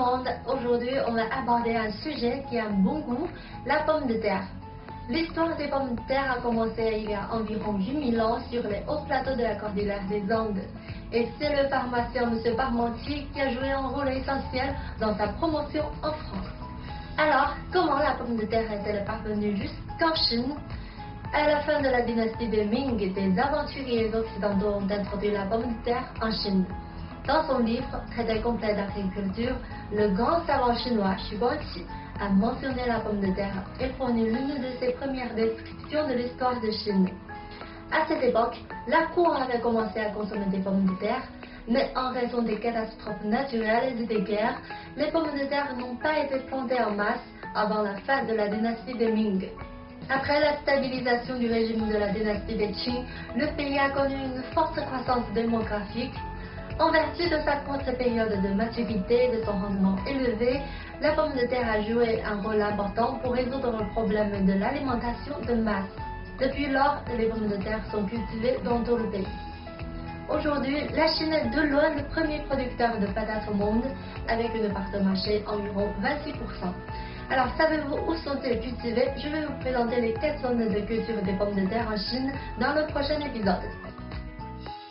monde, aujourd'hui on va aborder un sujet qui a un bon goût, la pomme de terre. L'histoire des pommes de terre a commencé il y a environ 8000 ans sur les hauts plateaux de la cordillère des Andes. Et c'est le pharmacien M. Parmentier qui a joué un rôle essentiel dans sa promotion en France. Alors, comment la pomme de terre est-elle parvenue jusqu'en Chine? À la fin de la dynastie des Ming, des aventuriers occidentaux ont introduit la pomme de terre en Chine. Dans son livre Traité complet d'agriculture, le grand savant chinois Xu Guangqi a mentionné la pomme de terre et fourni l'une de ses premières descriptions de l'histoire de Chine. À cette époque, la cour avait commencé à consommer des pommes de terre, mais en raison des catastrophes naturelles et des guerres, les pommes de terre n'ont pas été plantées en masse avant la fin de la dynastie des Ming. Après la stabilisation du régime de la dynastie des Qing, le pays a connu une forte croissance démographique. En vertu de sa courte période de maturité et de son rendement élevé, la pomme de terre a joué un rôle important pour résoudre le problème de l'alimentation de masse. Depuis lors, les pommes de terre sont cultivées dans tout le pays. Aujourd'hui, la Chine est de loin le premier producteur de patates au monde, avec une part de marché environ 26%. Alors, savez-vous où sont-elles cultivées? Je vais vous présenter les 4 zones de culture des pommes de terre en Chine dans le prochain épisode.